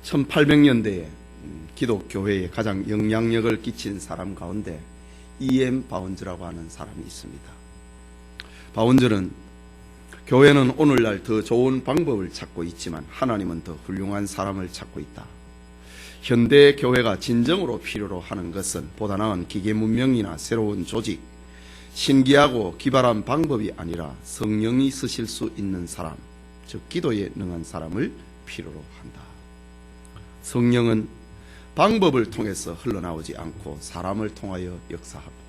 1800년대에 기독교회에 가장 영향력을 끼친 사람 가운데 E.M. 바운즈라고 하는 사람이 있습니다. 바운즈는 교회는 오늘날 더 좋은 방법을 찾고 있지만 하나님은 더 훌륭한 사람을 찾고 있다. 현대 교회가 진정으로 필요로 하는 것은 보다 나은 기계 문명이나 새로운 조직, 신기하고 기발한 방법이 아니라 성령이 쓰실 수 있는 사람, 즉 기도에 능한 사람을 필요로 한다. 성령은 방법을 통해서 흘러나오지 않고 사람을 통하여 역사하고,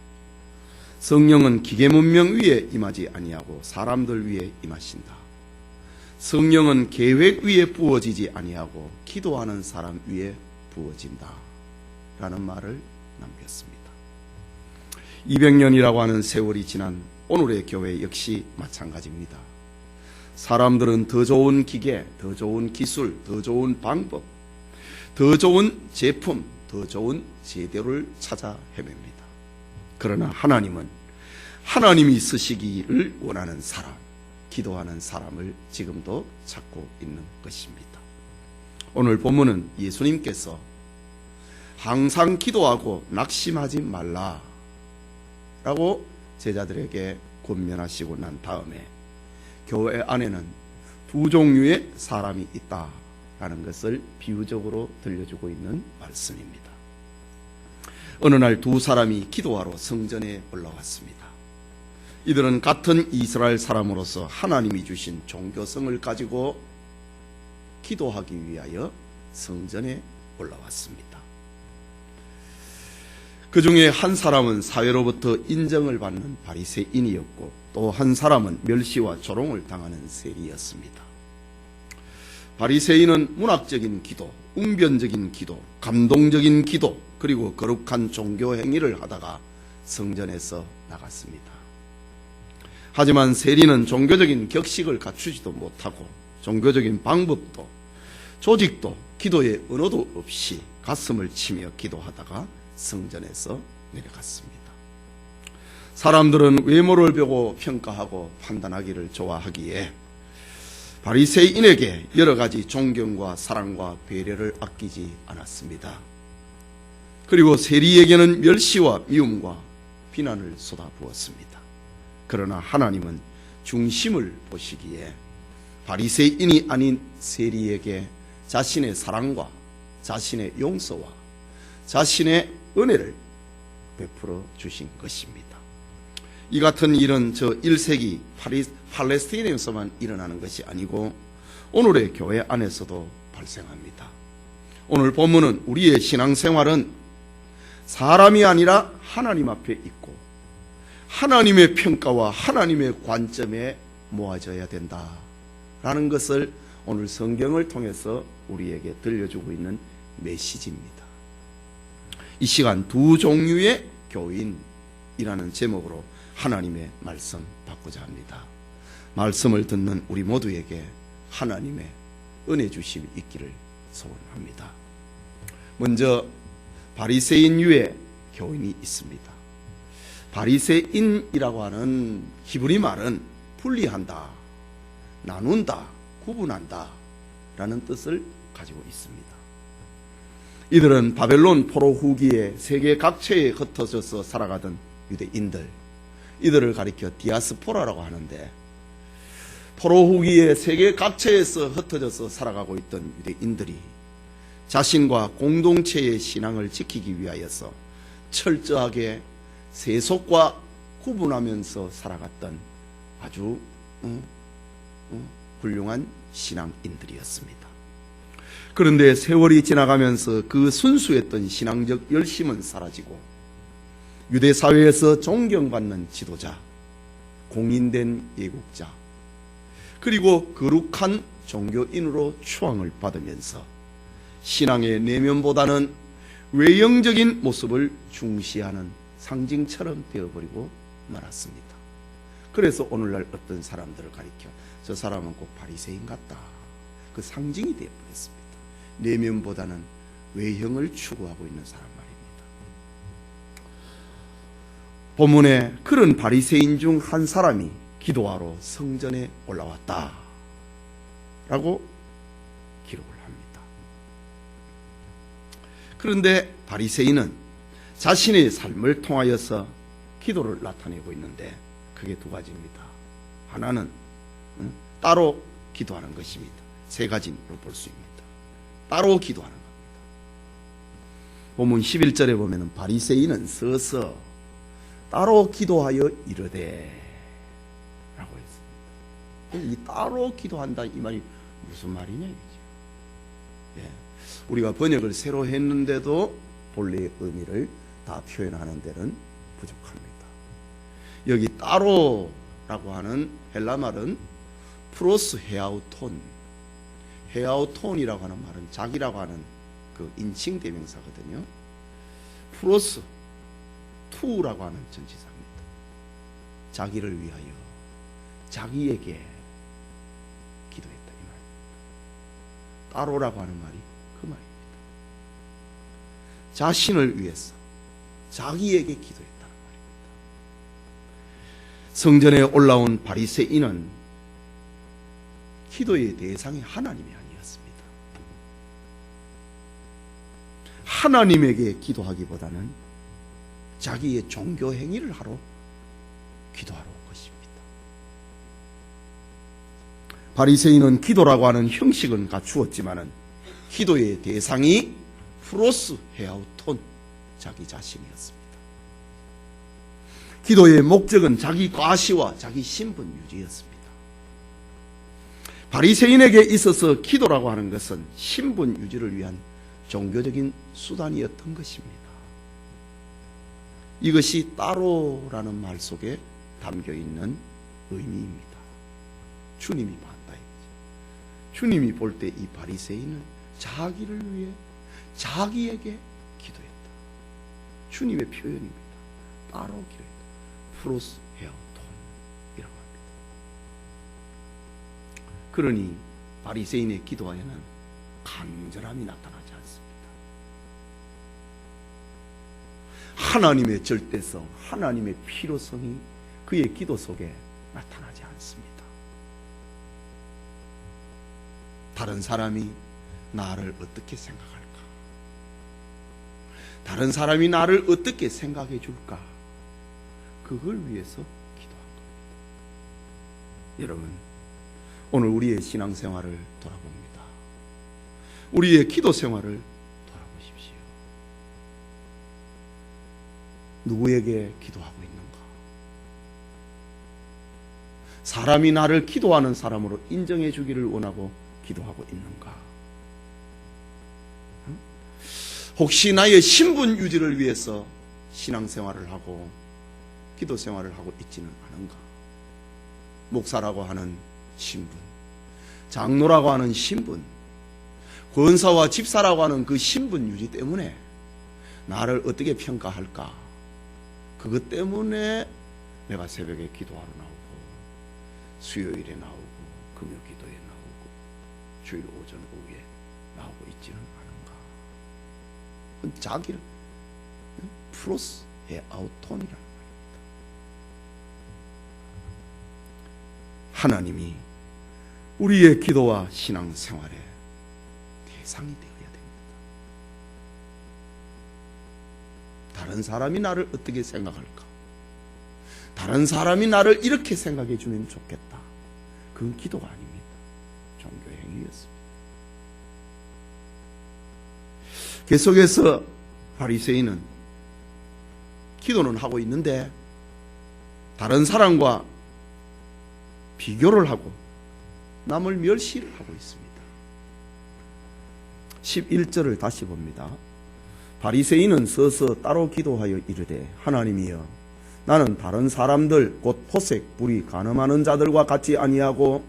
성령은 기계 문명 위에 임하지 아니하고 사람들 위에 임하신다. 성령은 계획 위에 부어지지 아니하고 기도하는 사람 위에 부어진다 라는 말을 남겼습니다. 200년이라고 하는 세월이 지난 오늘의 교회 역시 마찬가지입니다. 사람들은 더 좋은 기계, 더 좋은 기술, 더 좋은 방법, 더 좋은 제품, 더 좋은 제도를 찾아 헤맵니다. 그러나 하나님은 하나님이 쓰시기를 원하는 사람, 기도하는 사람을 지금도 찾고 있는 것입니다. 오늘 본문은 예수님께서 항상 기도하고 낙심하지 말라 라고 제자들에게 권면하시고 난 다음에 교회 안에는 두 종류의 사람이 있다라는 것을 비유적으로 들려주고 있는 말씀입니다. 어느 날 두 사람이 기도하러 성전에 올라왔습니다. 이들은 같은 이스라엘 사람으로서 하나님이 주신 종교성을 가지고 기도하기 위하여 성전에 올라왔습니다. 그 중에 한 사람은 사회로부터 인정을 받는 바리새인이었고 또 한 사람은 멸시와 조롱을 당하는 세리였습니다. 바리새인은 문학적인 기도, 웅변적인 기도, 감동적인 기도, 그리고 거룩한 종교 행위를 하다가 성전에서 나갔습니다. 하지만 세리는 종교적인 격식을 갖추지도 못하고 종교적인 방법도 조직도 기도의 언어도 없이 가슴을 치며 기도하다가 성전에서 내려갔습니다. 사람들은 외모를 보고 평가하고 판단하기를 좋아하기에 바리새인에게 여러 가지 존경과 사랑과 배려를 아끼지 않았습니다. 그리고 세리에게는 멸시와 미움과 비난을 쏟아부었습니다. 그러나 하나님은 중심을 보시기에 바리새인이 아닌 세리에게 자신의 사랑과 자신의 용서와 자신의 은혜를 베풀어 주신 것입니다. 이 같은 일은 저 1세기 팔레스타인에서만 일어나는 것이 아니고 오늘의 교회 안에서도 발생합니다. 오늘 본문은 우리의 신앙생활은 사람이 아니라 하나님 앞에 있고 하나님의 평가와 하나님의 관점에 모아져야 된다라는 것을 오늘 성경을 통해서 우리에게 들려주고 있는 메시지입니다. 이 시간 두 종류의 교인이라는 제목으로 하나님의 말씀 받고자 합니다. 말씀을 듣는 우리 모두에게 하나님의 은혜 주심이 있기를 소원합니다. 먼저 바리새인류의 교인이 있습니다. 바리새인이라고 하는 히브리 말은 분리한다, 나눈다, 구분한다 라는 뜻을 가지고 있습니다. 이들은 바벨론 포로 후기에 세계 각처에 흩어져서 살아가던 유대인들, 이들을 가리켜 디아스포라라고 하는데, 포로 후기에 세계 각처에서 흩어져서 살아가고 있던 유대인들이 자신과 공동체의 신앙을 지키기 위하여서 철저하게 세속과 구분하면서 살아갔던 아주 훌륭한 신앙인들이었습니다. 그런데 세월이 지나가면서 그 순수했던 신앙적 열심은 사라지고 유대 사회에서 존경받는 지도자, 공인된 예국자, 그리고 거룩한 종교인으로 추앙을 받으면서 신앙의 내면보다는 외형적인 모습을 중시하는 상징처럼 되어버리고 말았습니다. 그래서 오늘날 어떤 사람들을 가리켜 저 사람은 꼭 바리새인 같다, 그 상징이 되어버렸습니다. 내면보다는 외형을 추구하고 있는 사람 말입니다. 본문에 그런 바리새인 중 한 사람이 기도하러 성전에 올라왔다 라고 기록을 합니다. 그런데 바리새인은 자신의 삶을 통하여서 기도를 나타내고 있는데 그게 두 가지입니다. 하나는 따로 기도하는 것입니다. 세 가지로 볼 수 있습니다. 따로 기도하는 겁니다. 본문 11절에 보면 바리새인은 서서 따로 기도하여 이르되 라고 했습니다. 이 따로 기도한다 이 말이 무슨 말이냐 이거죠. 예. 우리가 번역을 새로 했는데도 본래의 의미를 다 표현하는 데는 부족합니다. 여기 따로라고 하는 헬라 말은 프로스 헤아우톤, 헤아우톤이라고 하는 말은 자기라고 하는 그 인칭 대명사거든요. 프로스 투라고 하는 전치사입니다. 자기를 위하여, 자기에게 기도했다 이 말입니다. 따로라고 하는 말이 그 말입니다. 자신을 위해서 자기에게 기도했다는 말입니다. 성전에 올라온 바리새인은 기도의 대상이 하나님이 아니었습니다. 하나님에게 기도하기보다는 자기의 종교 행위를 하러 기도하러 온 것입니다. 바리새인은 기도라고 하는 형식은 갖추었지만은 기도의 대상이 프로스 헤아우톤 자기 자신이었습니다. 기도의 목적은 자기 과시와 자기 신분 유지였습니다. 바리새인에게 있어서 기도라고 하는 것은 신분 유지를 위한 종교적인 수단이었던 것입니다. 이것이 따로라는 말 속에 담겨 있는 의미입니다. 주님이 봤다 이거죠. 주님이 볼 때 이 바리새인은 자기를 위해 자기에게 기도했다. 주님의 표현입니다. 따로 기도했다. 프로스 헤아우톤이라고 합니다. 그러니 바리새인의 기도에는 간절함이 나타나지 않습니다. 하나님의 절대성, 하나님의 필요성이 그의 기도 속에 나타나지 않습니다. 다른 사람이 나를 어떻게 생각할까? 다른 사람이 나를 어떻게 생각해 줄까? 그걸 위해서 기도한 겁니다. 여러분, 오늘 우리의 신앙생활을 돌아봅니다. 우리의 기도 생활을 돌아보십시오. 누구에게 기도하고 있는가? 사람이 나를 기도하는 사람으로 인정해 주기를 원하고 기도하고 있는가? 혹시 나의 신분 유지를 위해서 신앙생활을 하고 기도생활을 하고 있지는 않은가? 목사라고 하는 신분, 장로라고 하는 신분, 권사와 집사라고 하는 그 신분 유지 때문에 나를 어떻게 평가할까? 그것 때문에 내가 새벽에 기도하러 나오고 수요일에 나오고 금요기도에 나오고 주일 오전 오후에 나오고 있지는 않은가? 자기를 프로스 헤아우톤이라는 말입니다. 하나님이 우리의 기도와 신앙생활의 대상이 되어야 됩니다. 다른 사람이 나를 어떻게 생각할까? 다른 사람이 나를 이렇게 생각해 주면 좋겠다. 그건 기도가 아닙니다. 종교 행위였습니다. 계속해서 바리새인은 기도는 하고 있는데 다른 사람과 비교를 하고 남을 멸시를 하고 있습니다. 11절을 다시 봅니다. 바리새인은 서서 따로 기도하여 이르되 하나님이여 나는 다른 사람들 곧 포색 불이 간음하는 자들과 같지 아니하고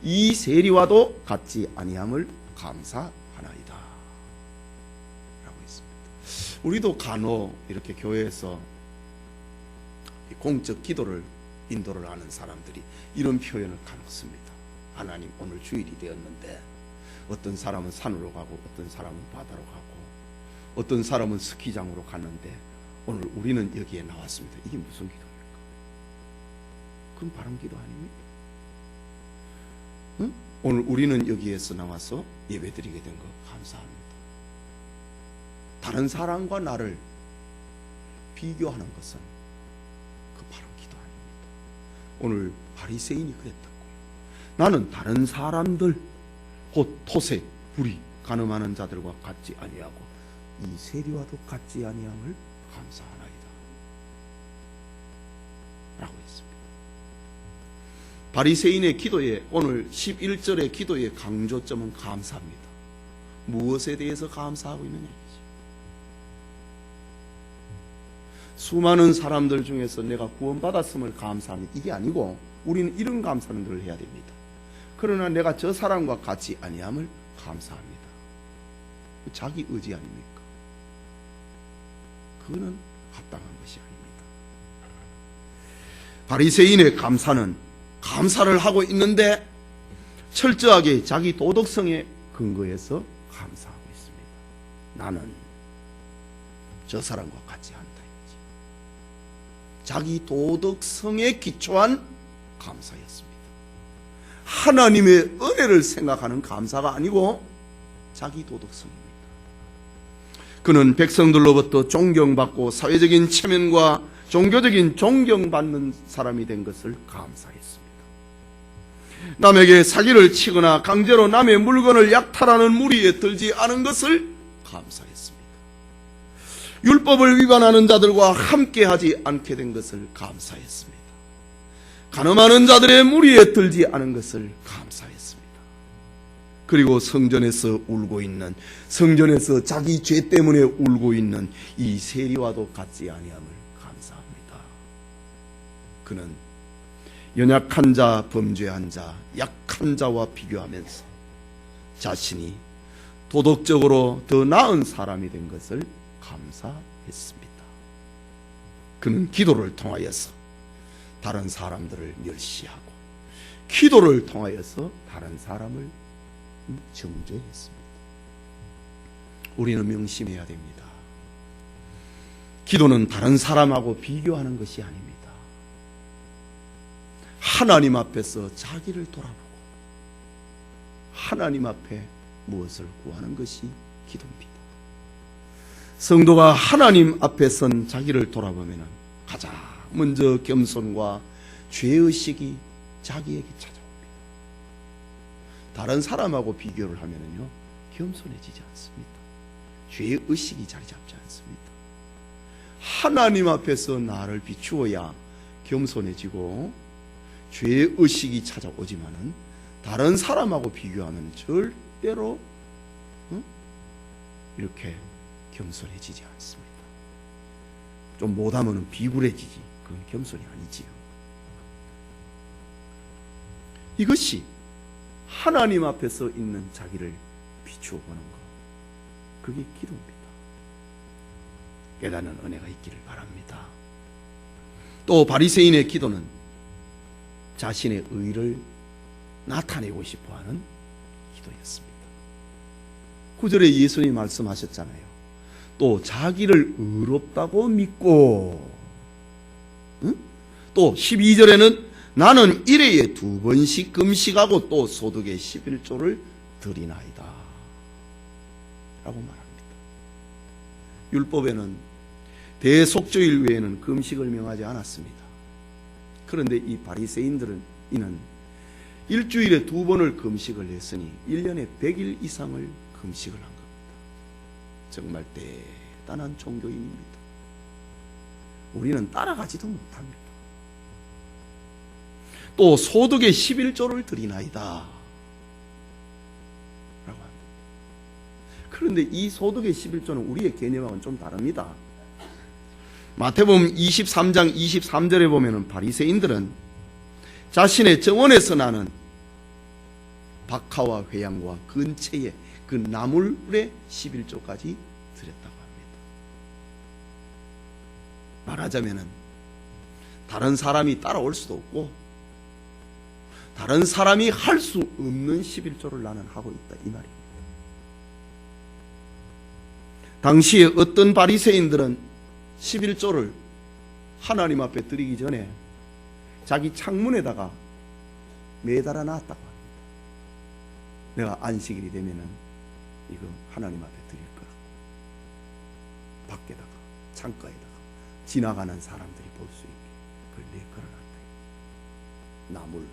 이 세리와도 같지 아니함을 감사하나이다 라고 했습니다. 우리도 간혹 이렇게 교회에서 공적 기도를 인도를 하는 사람들이 이런 표현을 간혹 씁니다. 하나님 오늘 주일이 되었는데 어떤 사람은 산으로 가고 어떤 사람은 바다로 가고 어떤 사람은 스키장으로 갔는데 오늘 우리는 여기에 나왔습니다. 이게 무슨 기도입니까? 그건 바른 기도 아닙니까? 응? 오늘 우리는 여기에서 나와서 예배드리게 된 거 감사합니다. 다른 사람과 나를 비교하는 것은 그 바로 기도 아닙니다. 오늘 바리새인이 그랬다고요. 나는 다른 사람들 곧 토색, 불의, 간음하는 자들과 같지 아니하고 이 세리와도 같지 아니함을 감사하나이다 라고 했습니다. 바리새인의 기도에, 오늘 11절의 기도의 강조점은 감사합니다. 무엇에 대해서 감사하고 있느냐, 수많은 사람들 중에서 내가 구원받았음을 감사합니다, 이게 아니고 우리는 이런 감사는 늘 해야 됩니다. 그러나 내가 저 사람과 같이 아니함을 감사합니다. 자기 의지 아닙니까? 그거는 합당한 것이 아닙니다. 바리새인의 감사는 감사를 하고 있는데 철저하게 자기 도덕성에 근거해서 감사하고 있습니다. 나는 저 사람과 같이 한다. 자기 도덕성에 기초한 감사였습니다. 하나님의 은혜를 생각하는 감사가 아니고 자기 도덕성입니다. 그는 백성들로부터 존경받고 사회적인 체면과 종교적인 존경받는 사람이 된 것을 감사했습니다. 남에게 사기를 치거나 강제로 남의 물건을 약탈하는 무리에 들지 않은 것을 감사했습니다. 율법을 위반하는 자들과 함께하지 않게 된 것을 감사했습니다. 간음하는 자들의 무리에 들지 않은 것을 감사했습니다. 그리고 성전에서 울고 있는, 성전에서 자기 죄 때문에 울고 있는 이 세리와도 같지 아니함을 감사합니다. 그는 연약한 자, 범죄한 자, 약한 자와 비교하면서 자신이 도덕적으로 더 나은 사람이 된 것을 감사했습니다. 그는 기도를 통하여서 다른 사람들을 멸시하고 기도를 통하여서 다른 사람을 정죄했습니다. 우리는 명심해야 됩니다. 기도는 다른 사람하고 비교하는 것이 아닙니다. 하나님 앞에서 자기를 돌아보고 하나님 앞에 무엇을 구하는 것이 기도입니다. 성도가 하나님 앞에 선 자기를 돌아보면 가장 먼저 겸손과 죄의식이 자기에게 찾아옵니다. 다른 사람하고 비교를 하면요 겸손해지지 않습니다. 죄의식이 자리 잡지 않습니다. 하나님 앞에서 나를 비추어야 겸손해지고 죄의식이 찾아오지만은 다른 사람하고 비교하면 절대로 이렇게 겸손해지지 않습니다. 좀 못하면 비굴해지지. 그건 겸손이 아니지요. 이것이 하나님 앞에서 있는 자기를 비추어 보는 것, 그게 기도입니다. 깨닫는 은혜가 있기를 바랍니다. 또 바리새인의 기도는 자신의 의를 나타내고 싶어하는 기도였습니다. 9절에 예수님이 말씀하셨잖아요. 또 자기를 의롭다고 믿고, 또 12절에는 나는 일회에 2번씩 금식하고 또 소득의 11조를 드리나이다 라고 말합니다. 율법에는 대속죄일 외에는 금식을 명하지 않았습니다. 그런데 이 바리새인들은 이는 일주일에 2번을 금식을 했으니 1년에 100일 이상을 금식을 한 겁니다. 정말 대단한 종교인입니다. 우리는 따라가지도 못합니다. 또 소득의 11조를 드리나이다 라고 합니다. 그런데 이 소득의 11조는 우리의 개념하고는 좀 다릅니다. 마태복음 23장 23절에 보면 바리새인들은 자신의 정원에서 나는 박하와 회양과 근처에 그 나물의 11조까지 드렸다고 합니다. 말하자면 다른 사람이 따라올 수도 없고 다른 사람이 할 수 없는 11조를 나는 하고 있다, 이 말입니다. 당시에 어떤 바리새인들은 11조를 하나님 앞에 드리기 전에 자기 창문에다가 매달아 놨다고 합니다. 내가 안식일이 되면은 이거 하나님 앞에 드릴 거라고. 밖에다가 창가에다가 지나가는 사람들이 볼 수 있게 그걸 걸어놨다. 나물,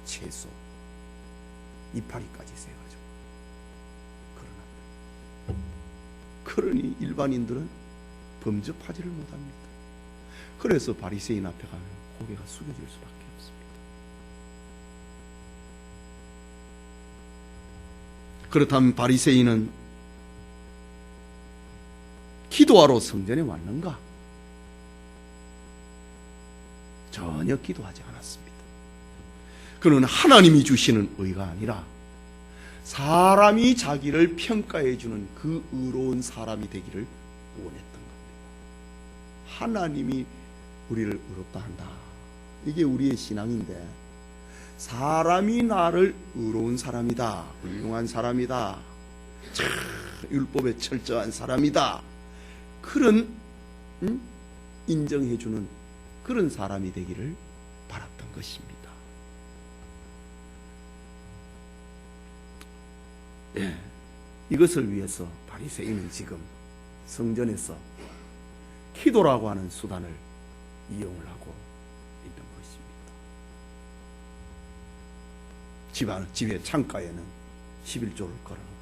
채소, 이파리까지 세가지고 걸어놨다. 그러니 일반인들은 범접하지를 못합니다. 그래서 바리새인 앞에 가면 고개가 숙여질 수밖에 없습니다. 그렇다면 바리새인은 기도하러 성전에 왔는가? 전혀 기도하지 않았습니다. 그는 하나님이 주시는 의가 아니라 사람이 자기를 평가해 주는 그 의로운 사람이 되기를 원했던 겁니다. 하나님이 우리를 의롭다 한다. 이게 우리의 신앙인데, 사람이 나를 의로운 사람이다, 훌륭한 사람이다, 참 율법에 철저한 사람이다, 그런 인정해주는 그런 사람이 되기를 바랐던 것입니다. 예, 이것을 위해서 바리새인은 지금 성전에서 기도라고 하는 수단을 이용을 하고 있는 것입니다. 집의 창가에는 11조를 걸어놓고,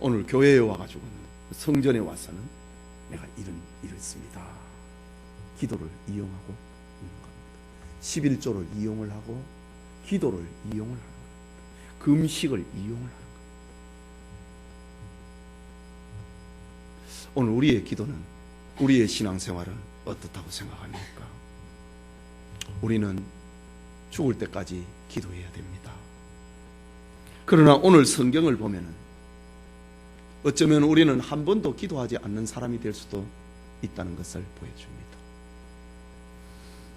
오늘 교회에 와가지고는 성전에 와서는 내가 이랬습니다. 기도를 이용하고 있는 겁니다. 11조를 이용을 하고 기도를 이용을 하는 겁니다. 금식을 이용을 하는 겁니다. 오늘 우리의 기도는, 우리의 신앙생활은 어떻다고 생각합니까? 우리는 죽을 때까지 기도해야 됩니다. 그러나 오늘 성경을 보면은 어쩌면 우리는 한 번도 기도하지 않는 사람이 될 수도 있다는 것을 보여줍니다.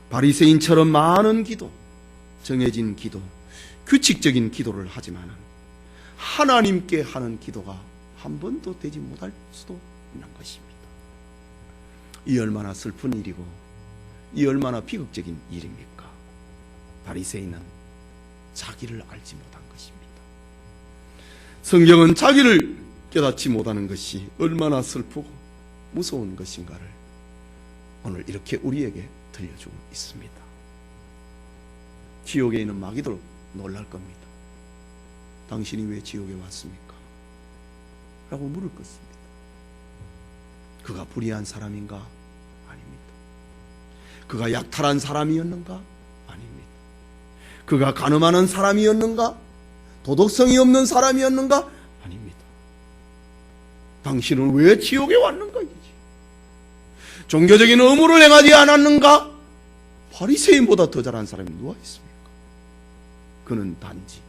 바리새인처럼 많은 기도, 정해진 기도, 규칙적인 기도를 하지만 하나님께 하는 기도가 한 번도 되지 못할 수도 있는 것입니다. 이 얼마나 슬픈 일이고 이 얼마나 비극적인 일입니까? 바리새인은 자기를 알지 못한 것입니다. 성경은 자기를 깨닫지 못하는 것이 얼마나 슬프고 무서운 것인가를 오늘 이렇게 우리에게 들려주고 있습니다. 지옥에 있는 마귀도 놀랄 겁니다. 당신이 왜 지옥에 왔습니까? 라고 물을 것입니다. 그가 불의한 사람인가? 아닙니다. 그가 약탈한 사람이었는가? 아닙니다. 그가 간음하는 사람이었는가? 도덕성이 없는 사람이었는가? 아닙니다. 당신은 왜 지옥에 왔는가? 이지. 종교적인 의무를 행하지 않았는가? 바리새인보다 더 잘한 사람이 누가 있습니까? 그는 단지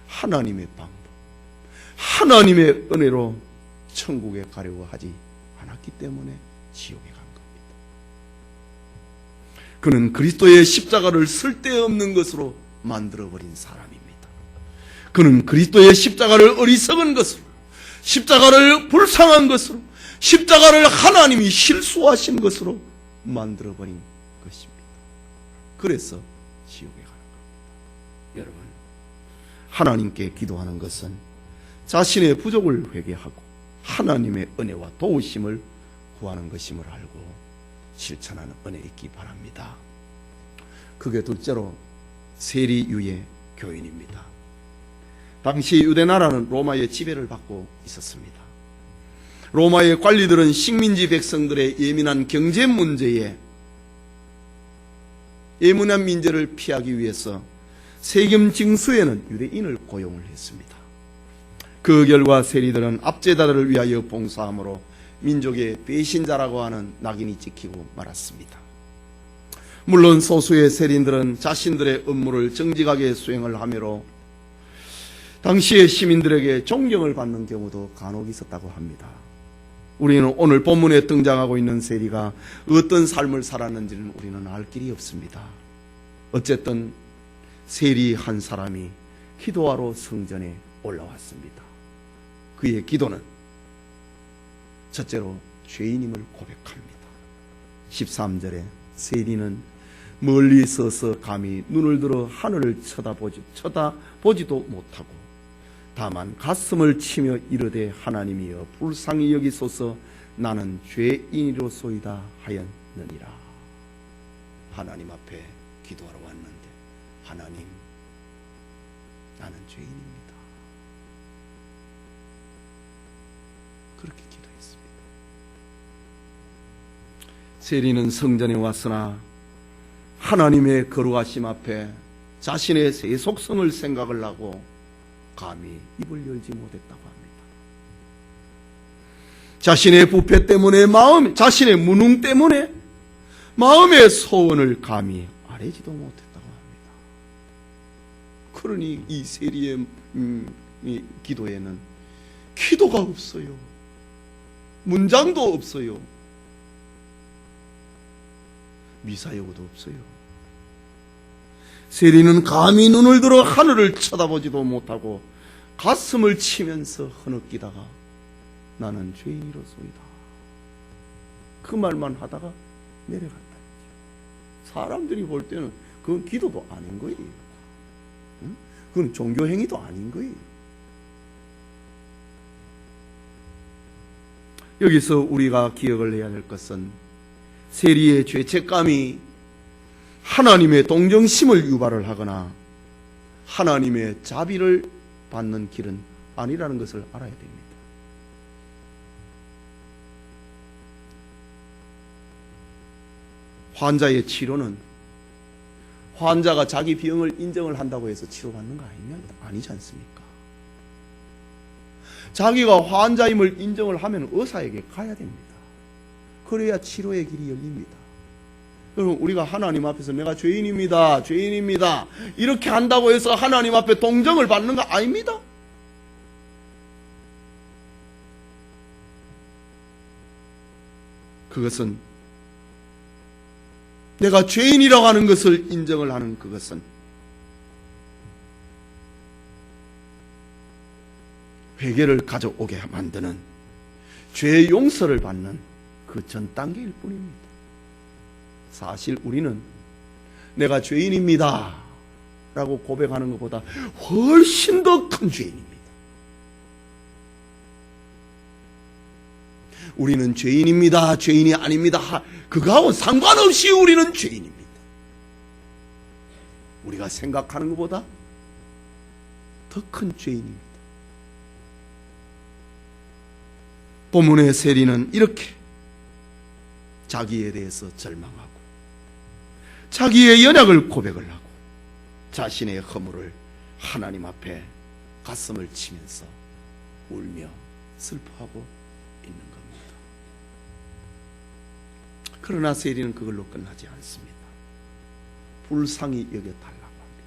하나님의 방법, 하나님의 은혜로 천국에 가려고 하지 않았기 때문에 지옥에 간 겁니다. 그는 그리스도의 십자가를 쓸데없는 것으로 만들어버린 사람입니다. 그는 그리스도의 십자가를 어리석은 것으로, 십자가를 불쌍한 것으로, 십자가를 하나님이 실수하신 것으로 만들어버린 것입니다. 그래서 지옥에 가는 겁니다. 여러분, 하나님께 기도하는 것은 자신의 부족을 회개하고 하나님의 은혜와 도우심을 구하는 것임을 알고 실천하는 은혜 있기 바랍니다. 그게 둘째로 세리유의 교인입니다. 당시 유대나라는 로마의 지배를 받고 있었습니다. 로마의 관리들은 식민지 백성들의 예민한 경제 문제에 예민한 민재를 피하기 위해서 세금 징수에는 유대인을 고용을 했습니다. 그 결과 세리들은 압제자들을 위하여 봉사함으로 민족의 배신자라고 하는 낙인이 찍히고 말았습니다. 물론 소수의 세리들은 자신들의 업무를 정직하게 수행을 하므로 당시의 시민들에게 존경을 받는 경우도 간혹 있었다고 합니다. 우리는 오늘 본문에 등장하고 있는 세리가 어떤 삶을 살았는지는 우리는 알 길이 없습니다. 어쨌든 세리 한 사람이 기도하러 성전에 올라왔습니다. 그의 기도는 첫째로 죄인임을 고백합니다. 13절에 세리는 멀리 서서 감히 눈을 들어 하늘을 쳐다보지도 못하고 다만 가슴을 치며 이르되 하나님이여 불쌍히 여기소서 나는 죄인이로소이다 하였느니라. 하나님 앞에 기도하러 왔는데 하나님 나는 죄인입니다. 그렇게 기도했습니다. 세리는 성전에 왔으나 하나님의 거룩하심 앞에 자신의 새 속성을 생각을 하고 감히 입을 열지 못했다고 합니다. 자신의 부패 때문에 자신의 무능 때문에 마음의 소원을 감히 아뢰지도 못했다고 합니다. 그러니 이 세리의 이 기도에는 기도가 없어요. 문장도 없어요. 미사여구도 없어요. 세리는 감히 눈을 들어 하늘을 쳐다보지도 못하고 가슴을 치면서 흐느끼다가 나는 죄인이로소이다. 그 말만 하다가 내려갔다. 사람들이 볼 때는 그건 기도도 아닌 거예요. 그건 종교 행위도 아닌 거예요. 여기서 우리가 기억을 해야 될 것은 세리의 죄책감이 하나님의 동정심을 유발을 하거나 하나님의 자비를 받는 길은 아니라는 것을 알아야 됩니다. 환자의 치료는 환자가 자기 병을 인정을 한다고 해서 치료받는 거 아니지 않습니까? 자기가 환자임을 인정을 하면 의사에게 가야 됩니다. 그래야 치료의 길이 열립니다. 여러분, 우리가 하나님 앞에서 내가 죄인입니다, 죄인입니다 이렇게 한다고 해서 하나님 앞에 동정을 받는 거 아닙니다. 그것은 내가 죄인이라고 하는 것을 인정을 하는 그것은 회개를 가져오게 만드는 죄 용서를 받는 그 전 단계일 뿐입니다. 사실 우리는 내가 죄인입니다 라고 고백하는 것보다 훨씬 더 큰 죄인입니다. 우리는 죄인입니다, 죄인이 아닙니다 그거하고 상관없이 우리는 죄인입니다. 우리가 생각하는 것보다 더 큰 죄인입니다. 본문의 세리는 이렇게 자기에 대해서 절망하고 자기의 연약을 고백을 하고 자신의 허물을 하나님 앞에 가슴을 치면서 울며 슬퍼하고 있는 겁니다. 그러나 세리는 그걸로 끝나지 않습니다. 불쌍히 여겨달라고 합니다.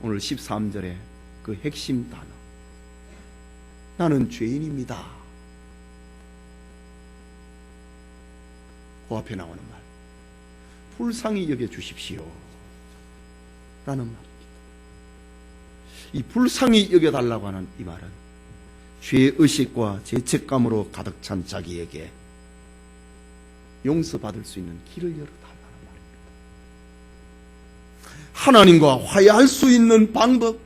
오늘 13절에 그 핵심 단어 나는 죄인입니다. 그 앞에 나오는 말 불쌍히 여겨주십시오 라는 말입니다. 이 불쌍히 여겨달라고 하는 이 말은 죄의식과 죄책감으로 가득 찬 자기에게 용서받을 수 있는 길을 열어달라는 말입니다. 하나님과 화해할 수 있는 방법,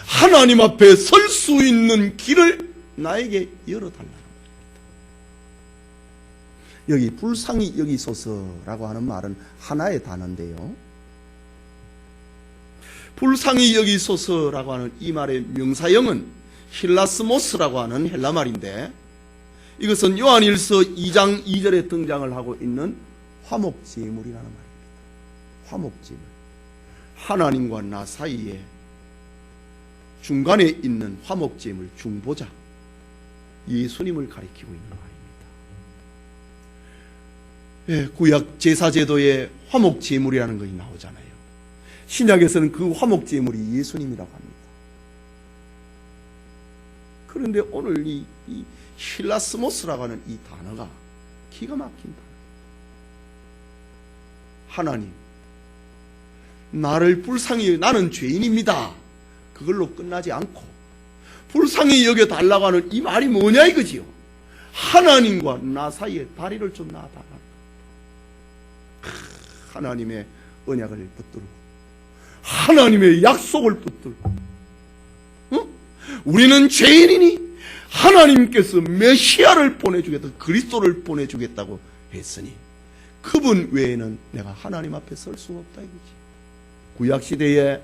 하나님 앞에 설 수 있는 길을 나에게 열어달라는 말입니다. 여기 불쌍히 여기소서라고 하는 말은 하나의 단어인데요, 불쌍히 여기소서라고 하는 이 말의 명사형은 힐라스모스라고 하는 헬라 말인데, 이것은 요한일서 2장 2절에 등장을 하고 있는 화목제물이라는 말입니다. 화목제물, 하나님과 나 사이에 중간에 있는 화목제물 중보자 예수님을 가리키고 있는 말입니다. 예, 구약 제사제도에 화목제물이라는 것이 나오잖아요. 신약에서는 그 화목제물이 예수님이라고 합니다. 그런데 오늘 이 힐라스모스라고 하는 이 단어가 기가 막힌 단어입니다. 하나님, 나를 불쌍히, 나는 죄인입니다, 그걸로 끝나지 않고 불쌍히 여겨달라고 하는 이 말이 뭐냐 이거지요. 하나님과 나 사이에 다리를 좀 놔달라. 하나님의 언약을 붙들고 하나님의 약속을 붙들고 우리는 죄인이니 하나님께서 메시아를 보내주겠다, 그리스도를 보내주겠다고 했으니 그분 외에는 내가 하나님 앞에 설 수가 없다 이거지. 구약시대에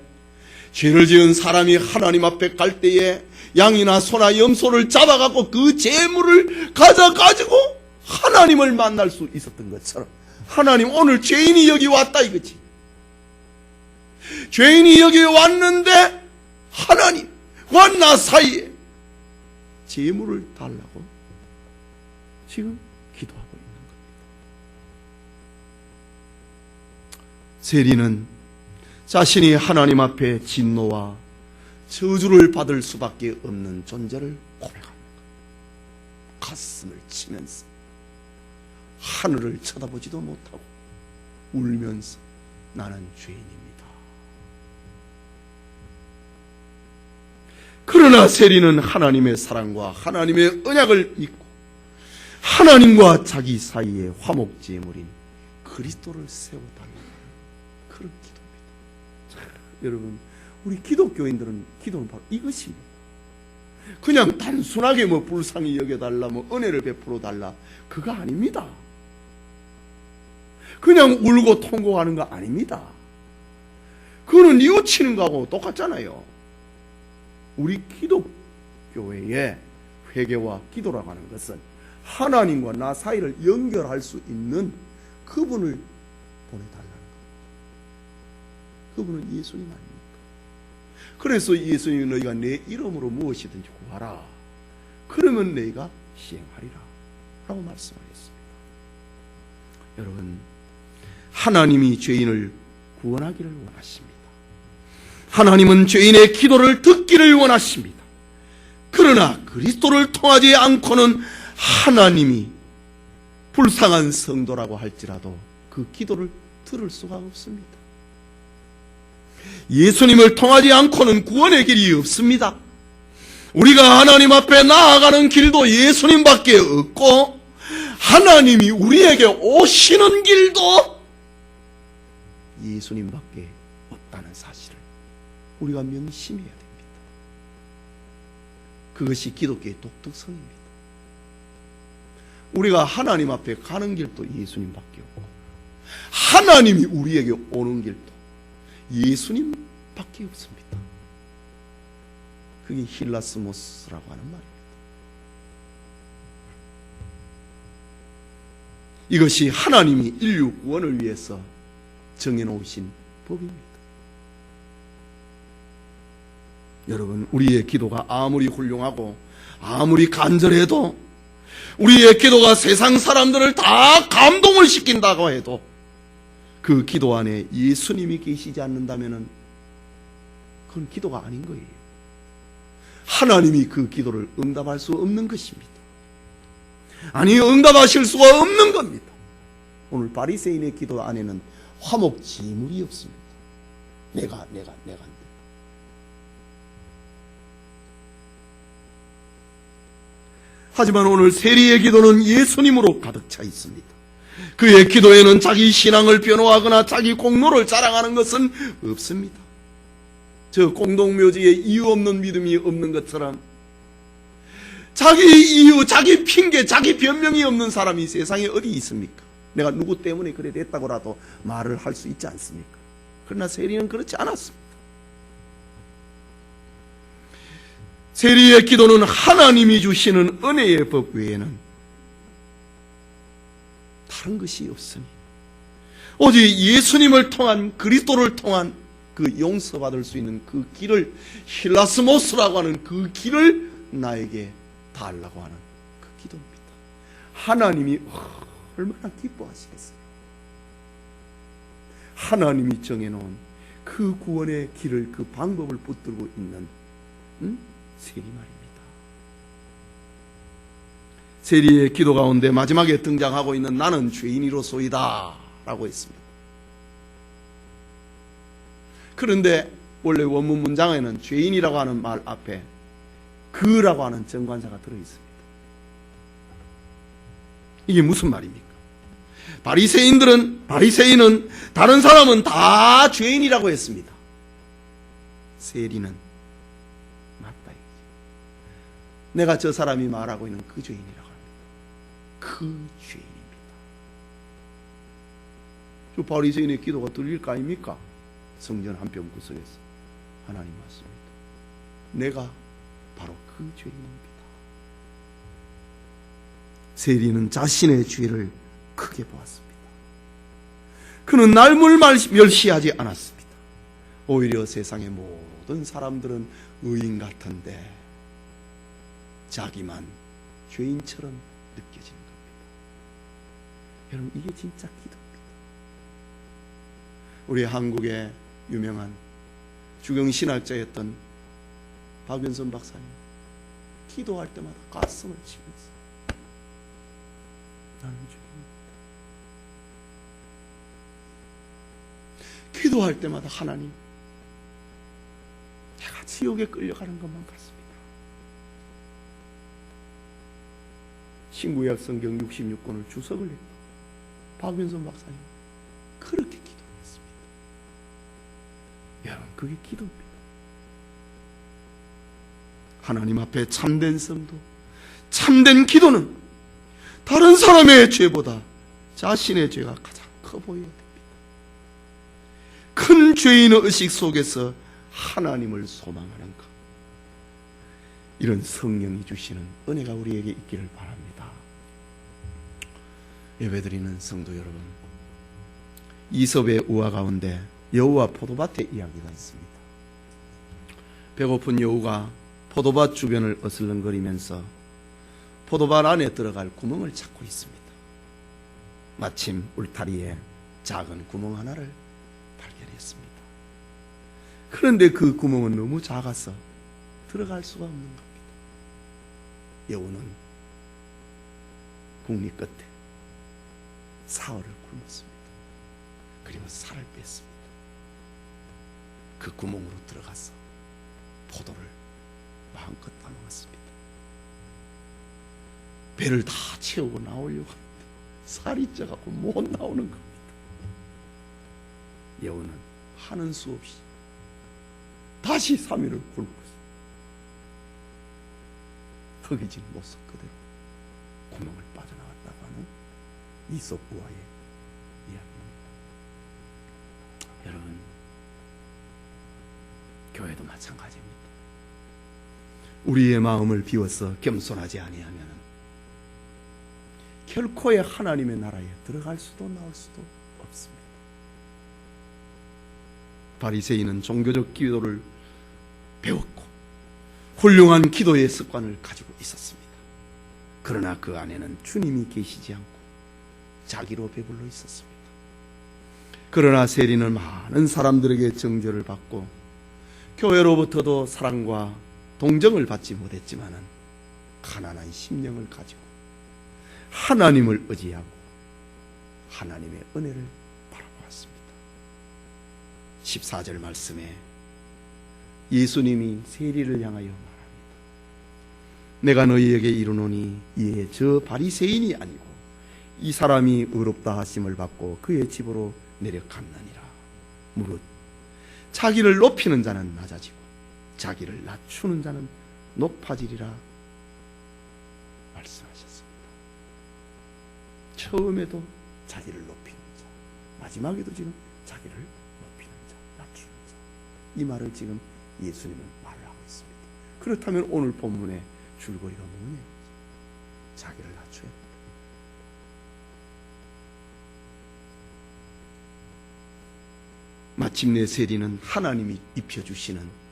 죄를 지은 사람이 하나님 앞에 갈 때에 양이나 소나 염소를 잡아갖고 그 재물을 가져가지고 하나님을 만날 수 있었던 것처럼 하나님 오늘 죄인이 여기 왔다 이거지. 죄인이 여기 왔는데 하나님과 나 사이에 재물을 달라고 지금 기도하고 있는 겁니다. 세리는 자신이 하나님 앞에 진노와 저주를 받을 수밖에 없는 존재를 고백합니다. 가슴을 치면서 하늘을 쳐다보지도 못하고 울면서 나는 죄인입니다. 그러나 세리는 하나님의 사랑과 하나님의 언약을 잊고 하나님과 자기 사이에 화목제물인 그리스도를 세워달라는 그런 기도입니다. 여러분, 우리 기독교인들은 기도는 바로 이것입니다. 그냥 단순하게 불쌍히 여겨달라, 은혜를 베풀어 달라, 그거 아닙니다. 그냥 울고 통곡하는 거 아닙니다. 그거는 뉘우치는 거하고 똑같잖아요. 우리 기독교회의 회개와 기도라고 하는 것은 하나님과 나 사이를 연결할 수 있는 그분을 보내달라는 거예요. 그분은 예수님 아닙니까? 그래서 예수님이 너희가 내 이름으로 무엇이든지 구하라, 그러면 너희가 시행하리라 라고 말씀하셨습니다. 여러분, 하나님이 죄인을 구원하기를 원하십니다. 하나님은 죄인의 기도를 듣기를 원하십니다. 그러나 그리스도를 통하지 않고는 하나님이 불쌍한 성도라고 할지라도 그 기도를 들을 수가 없습니다. 예수님을 통하지 않고는 구원의 길이 없습니다. 우리가 하나님 앞에 나아가는 길도 예수님밖에 없고 하나님이 우리에게 오시는 길도 예수님밖에 없다는 사실을 우리가 명심해야 됩니다. 그것이 기독교의 독특성입니다. 우리가 하나님 앞에 가는 길도 예수님밖에 없고 하나님이 우리에게 오는 길도 예수님밖에 없습니다. 그게 힐라스모스라고 하는 말입니다. 이것이 하나님이 인류 구원을 위해서 정해놓으신 법입니다. 여러분, 우리의 기도가 아무리 훌륭하고 아무리 간절해도 우리의 기도가 세상 사람들을 다 감동을 시킨다고 해도 그 기도 안에 예수님이 계시지 않는다면 그건 기도가 아닌 거예요. 하나님이 그 기도를 응답할 수 없는 것입니다. 아니, 응답하실 수가 없는 겁니다. 오늘 바리새인의 기도 안에는 화목제물이 없습니다. 내가 하지만 오늘 세리의 기도는 예수님으로 가득 차 있습니다. 그의 기도에는 자기 신앙을 변호하거나 자기 공로를 자랑하는 것은 없습니다. 저 공동묘지에 이유 없는 믿음이 없는 것처럼 자기 이유, 자기 핑계, 자기 변명이 없는 사람이 세상에 어디 있습니까? 내가 누구 때문에 그래 됐다고라도 말을 할 수 있지 않습니까? 그러나 세리는 그렇지 않았습니다. 세리의 기도는 하나님이 주시는 은혜의 법 외에는 다른 것이 없으니 오직 예수님을 통한, 그리스도를 통한 그 용서받을 수 있는 그 길을, 힐라스모스라고 하는 그 길을 나에게 달라고 하는 그 기도입니다. 하나님이 얼마나 기뻐하시겠어요. 하나님이 정해놓은 그 구원의 길을, 그 방법을 붙들고 있는 세리 말입니다. 세리의 기도 가운데 마지막에 등장하고 있는 나는 죄인이로소이다 라고 했습니다. 그런데 원래 원문 문장에는 죄인이라고 하는 말 앞에 그라고 하는 정관사가 들어있습니다. 이게 무슨 말입니까? 바리새인은 다른 사람은 다 죄인이라고 했습니다. 세리는 맞다. 내가 저 사람이 말하고 있는 그 죄인이라고 합니다. 그 죄인입니다. 저 바리새인의 기도가 들릴 거 아닙니까? 성전 한편 구석에서 하나님 맞습니다. 내가 바로 그 죄인입니다. 세리는 자신의 죄를 크게 보았습니다. 그는 남을 멸시하지 않았습니다. 오히려 세상의 모든 사람들은 의인 같은데 자기만 죄인처럼 느껴지는 겁니다. 여러분, 이게 진짜 기도입니다. 우리 한국의 유명한 주경신학자였던 박윤선 박사님, 기도할 때마다 가슴을 치면서 나는 죄인입니다. 기도할 때마다 하나님, 내가 지옥에 끌려가는 것만 같습니다. 신구약 성경 66권을 주석을 했던 박윤선 박사님, 그렇게 기도했습니다. 여러분, 그게 기도입니다. 하나님 앞에 참된 성도, 참된 기도는 다른 사람의 죄보다 자신의 죄가 가장 커 보여야 됩니다. 큰 죄인의 의식 속에서 하나님을 소망하는 것, 이런 성령이 주시는 은혜가 우리에게 있기를 바랍니다. 예배드리는 성도 여러분, 이솝의 우화 가운데 여우와 포도밭의 이야기가 있습니다. 배고픈 여우가 포도밭 주변을 어슬렁거리면서 포도밭 안에 들어갈 구멍을 찾고 있습니다. 마침 울타리에 작은 구멍 하나를 발견했습니다. 그런데 그 구멍은 너무 작아서 들어갈 수가 없는 겁니다. 여우는 국리 끝에 사흘을 굶었습니다. 그리고 살을 뺐습니다. 그 구멍으로 들어가서 포도를 마음껏 따먹었습니다. 배를 다 채우고 나오려고 하는데 살이 쪄갖고 못 나오는 겁니다. 여우는 하는 수 없이 다시 3일을 굶고 있습니다. 흙이진 모습 그대로 구멍을 빠져나갔다고 하는 이솝 우화의 이야기입니다. 여러분, 교회도 마찬가지입니다. 우리의 마음을 비워서 겸손하지 아니하면 결코의 하나님의 나라에 들어갈 수도 나올 수도 없습니다. 바리새인은 종교적 기도를 배웠고 훌륭한 기도의 습관을 가지고 있었습니다. 그러나 그 안에는 주님이 계시지 않고 자기로 배불러 있었습니다. 그러나 세리는 많은 사람들에게 정죄를 받고 교회로부터도 사랑과 동정을 받지 못했지만은 가난한 심령을 가지고 하나님을 의지하고 하나님의 은혜를 바라보았습니다. 14절 말씀에 예수님이 세리를 향하여 말합니다. 내가 너희에게 이르노니 이에 저 바리새인이 아니고 이 사람이 의롭다 하심을 받고 그의 집으로 내려갔느니라. 무릇 자기를 높이는 자는 낮아지고 자기를 낮추는 자는 높아지리라 말씀하셨습니다. 처음에도 자기를 높이는 자, 마지막에도 지금 자기를 높이는 자, 낮추는 자, 이 말을 지금 예수님은 말을 하고 있습니다. 그렇다면 오늘 본문의 줄거리가 뭐냐? 자기를 낮춰야 합니다. 마침내 세리는 하나님이 입혀주시는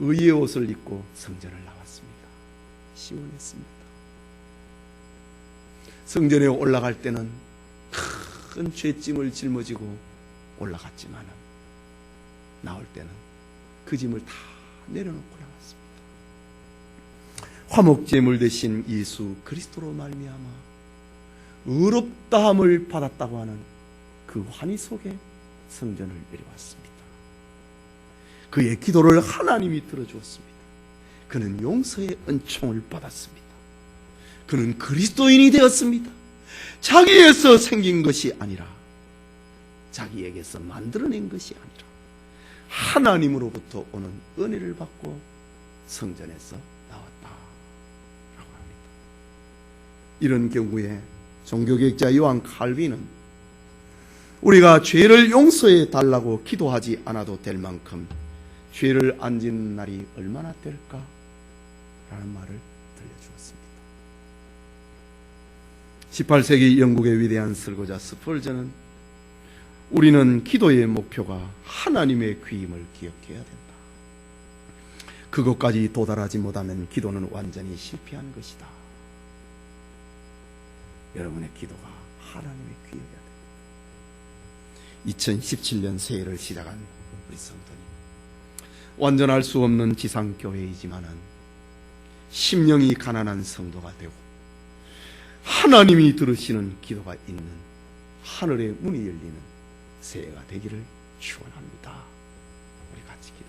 의의 옷을 입고 성전을 나왔습니다. 시원했습니다. 성전에 올라갈 때는 큰 죄짐을 짊어지고 올라갔지만 나올 때는 그 짐을 다 내려놓고 나왔습니다. 화목제물 대신 예수 그리스도로 말미암아 의롭다함을 받았다고 하는 그 환희 속에 성전을 내려왔습니다. 그의 기도를 하나님이 들어주었습니다. 그는 용서의 은총을 받았습니다. 그는 그리스도인이 되었습니다. 자기에서 생긴 것이 아니라 자기에게서 만들어낸 것이 아니라 하나님으로부터 오는 은혜를 받고 성전에서 나왔다. 이런 경우에 종교개혁자 요한 칼빈은 우리가 죄를 용서해 달라고 기도하지 않아도 될 만큼 죄를 안 짓는 날이 얼마나 될까? 라는 말을 들려주었습니다. 18세기 영국의 위대한 설교자 스펄전은 우리는 기도의 목표가 하나님의 귀임을 기억해야 된다. 그것까지 도달하지 못하면 기도는 완전히 실패한 것이다. 여러분의 기도가 하나님의 귀여야 된다. 2017년 새해를 시작한 우리 성도님, 완전할 수 없는 지상교회이지만은 심령이 가난한 성도가 되고 하나님이 들으시는 기도가 있는 하늘의 문이 열리는 새해가 되기를 축원합니다. 우리 같이 기도합니다.